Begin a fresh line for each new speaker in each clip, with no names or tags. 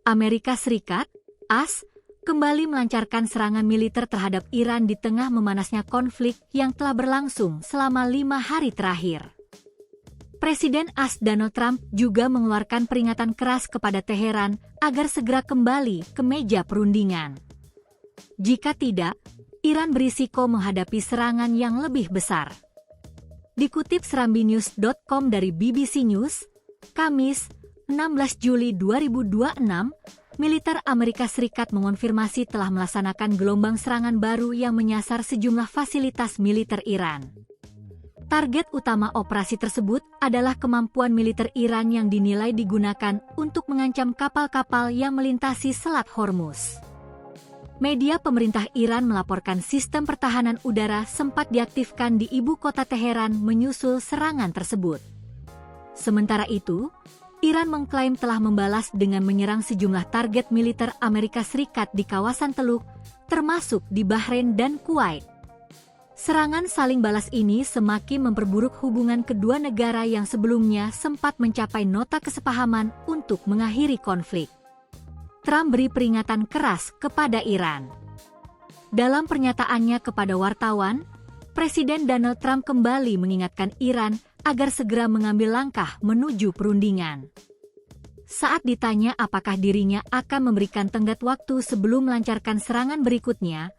Amerika Serikat, AS, kembali melancarkan serangan militer terhadap Iran di tengah memanasnya konflik yang telah berlangsung selama 5 hari terakhir. Presiden AS Donald Trump juga mengeluarkan peringatan keras kepada Teheran agar segera kembali ke meja perundingan. Jika tidak, Iran berisiko menghadapi serangan yang lebih besar. Dikutip serambinews.com dari BBC News, Kamis, 16 Juli 2026, militer Amerika Serikat mengonfirmasi telah melaksanakan gelombang serangan baru yang menyasar sejumlah fasilitas militer Iran. Target utama operasi tersebut adalah kemampuan militer Iran yang dinilai digunakan untuk mengancam kapal-kapal yang melintasi Selat Hormuz. Media pemerintah Iran melaporkan sistem pertahanan udara sempat diaktifkan di ibu kota Teheran menyusul serangan tersebut. Sementara itu, Iran mengklaim telah membalas dengan menyerang sejumlah target militer Amerika Serikat di kawasan Teluk, termasuk di Bahrain dan Kuwait. Serangan saling balas ini semakin memperburuk hubungan kedua negara yang sebelumnya sempat mencapai nota kesepahaman untuk mengakhiri konflik. Trump beri peringatan keras kepada Iran. Dalam pernyataannya kepada wartawan, Presiden Donald Trump kembali mengingatkan Iran agar segera mengambil langkah menuju perundingan. Saat ditanya apakah dirinya akan memberikan tenggat waktu sebelum melancarkan serangan berikutnya,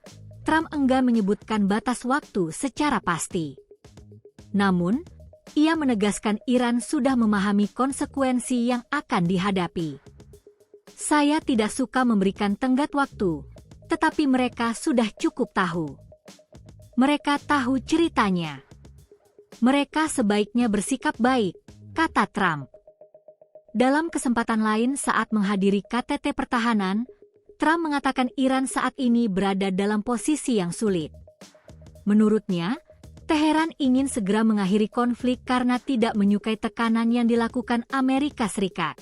Trump enggan menyebutkan batas waktu secara pasti. Namun, ia menegaskan Iran sudah memahami konsekuensi yang akan dihadapi. Saya tidak suka memberikan tenggat waktu, tetapi mereka sudah cukup tahu. Mereka tahu ceritanya. Mereka sebaiknya bersikap baik, kata Trump. Dalam kesempatan lain saat menghadiri KTT Pertahanan, Trump mengatakan Iran saat ini berada dalam posisi yang sulit. Menurutnya, Teheran ingin segera mengakhiri konflik karena tidak menyukai tekanan yang dilakukan Amerika Serikat.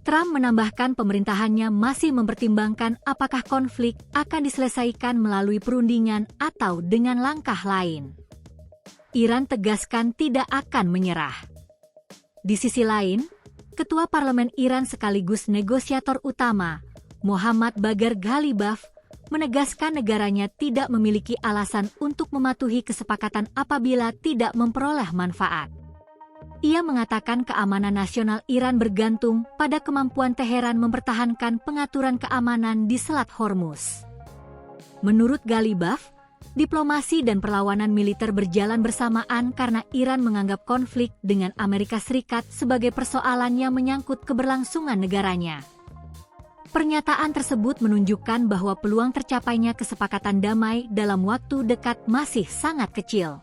Trump menambahkan pemerintahannya masih mempertimbangkan apakah konflik akan diselesaikan melalui perundingan atau dengan langkah lain. Iran tegaskan tidak akan menyerah. Di sisi lain, Ketua Parlemen Iran sekaligus negosiator utama, Mohammad Bagher Ghalibaf, menegaskan negaranya tidak memiliki alasan untuk mematuhi kesepakatan apabila tidak memperoleh manfaat. Ia mengatakan keamanan nasional Iran bergantung pada kemampuan Teheran mempertahankan pengaturan keamanan di Selat Hormuz. Menurut Ghalibaf, diplomasi dan perlawanan militer berjalan bersamaan karena Iran menganggap konflik dengan Amerika Serikat sebagai persoalan yang menyangkut keberlangsungan negaranya. Pernyataan tersebut menunjukkan bahwa peluang tercapainya kesepakatan damai dalam waktu dekat masih sangat kecil.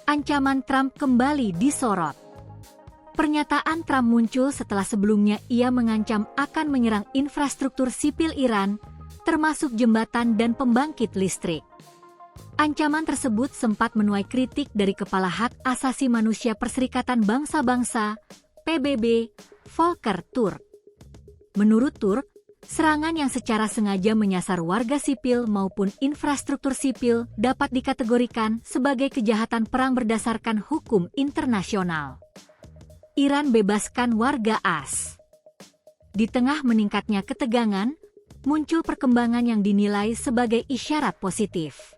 Ancaman Trump kembali disorot. Pernyataan Trump muncul setelah sebelumnya ia mengancam akan menyerang infrastruktur sipil Iran, termasuk jembatan dan pembangkit listrik. Ancaman tersebut sempat menuai kritik dari Kepala Hak Asasi Manusia Perserikatan Bangsa-Bangsa, PBB, Volker Turk. Menurut Turk, serangan yang secara sengaja menyasar warga sipil maupun infrastruktur sipil dapat dikategorikan sebagai kejahatan perang berdasarkan hukum internasional. Iran bebaskan warga AS. Di tengah meningkatnya ketegangan, muncul perkembangan yang dinilai sebagai isyarat positif.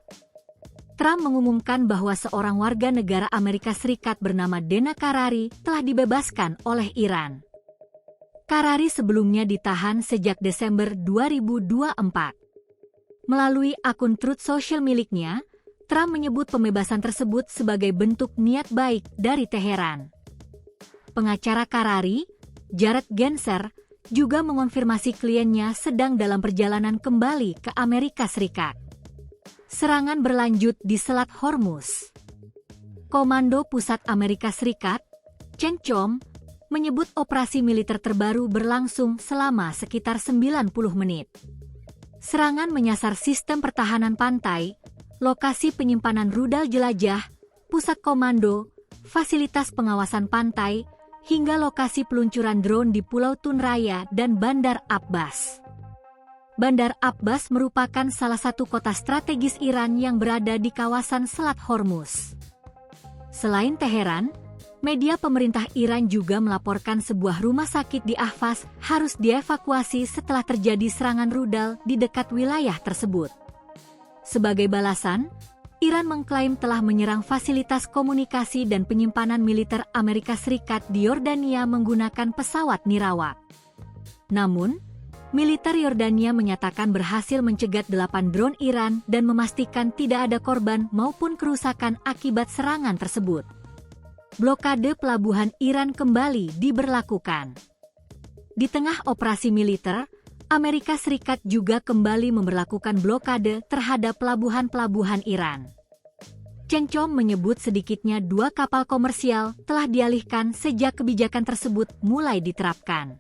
Trump mengumumkan bahwa seorang warga negara Amerika Serikat bernama Dana Karari telah dibebaskan oleh Iran. Karari sebelumnya ditahan sejak Desember 2024. Melalui akun Truth Social miliknya, Trump menyebut pembebasan tersebut sebagai bentuk niat baik dari Teheran. Pengacara Karari, Jared Genser, juga mengonfirmasi kliennya sedang dalam perjalanan kembali ke Amerika Serikat. Serangan berlanjut di Selat Hormuz. Komando Pusat Amerika Serikat, CENTCOM, menyebut operasi militer terbaru berlangsung selama sekitar 90 menit. Serangan menyasar sistem pertahanan pantai, lokasi penyimpanan rudal jelajah, pusat komando, fasilitas pengawasan pantai, hingga lokasi peluncuran drone di Pulau Tun Raya dan Bandar Abbas. Bandar Abbas merupakan salah satu kota strategis Iran yang berada di kawasan Selat Hormuz. Selain Teheran, Media pemerintah Iran juga melaporkan sebuah rumah sakit di Ahvaz harus dievakuasi setelah terjadi serangan rudal di dekat wilayah tersebut. Sebagai balasan, Iran mengklaim telah menyerang fasilitas komunikasi dan penyimpanan militer Amerika Serikat di Yordania menggunakan pesawat nirawak. Namun, militer Yordania menyatakan berhasil mencegat 8 drone Iran dan memastikan tidak ada korban maupun kerusakan akibat serangan tersebut. Blokade pelabuhan Iran kembali diberlakukan. Di tengah operasi militer, Amerika Serikat juga kembali memberlakukan blokade terhadap pelabuhan-pelabuhan Iran. Cencom menyebut sedikitnya 2 kapal komersial telah dialihkan sejak kebijakan tersebut mulai diterapkan.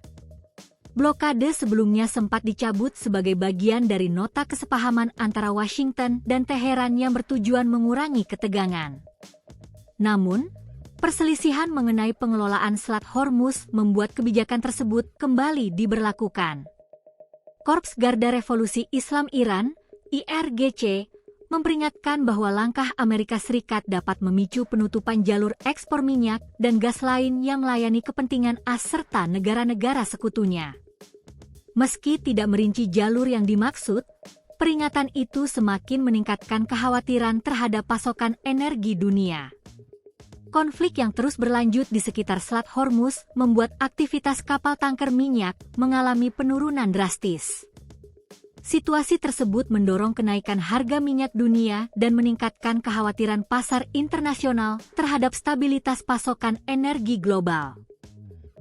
Blokade sebelumnya sempat dicabut sebagai bagian dari nota kesepahaman antara Washington dan Teheran yang bertujuan mengurangi ketegangan. Namun, perselisihan mengenai pengelolaan Selat Hormuz membuat kebijakan tersebut kembali diberlakukan. Korps Garda Revolusi Islam Iran, IRGC, memperingatkan bahwa langkah Amerika Serikat dapat memicu penutupan jalur ekspor minyak dan gas lain yang melayani kepentingan AS serta negara-negara sekutunya. Meski tidak merinci jalur yang dimaksud, peringatan itu semakin meningkatkan kekhawatiran terhadap pasokan energi dunia. Konflik yang terus berlanjut di sekitar Selat Hormuz membuat aktivitas kapal tangker minyak mengalami penurunan drastis. Situasi tersebut mendorong kenaikan harga minyak dunia dan meningkatkan kekhawatiran pasar internasional terhadap stabilitas pasokan energi global.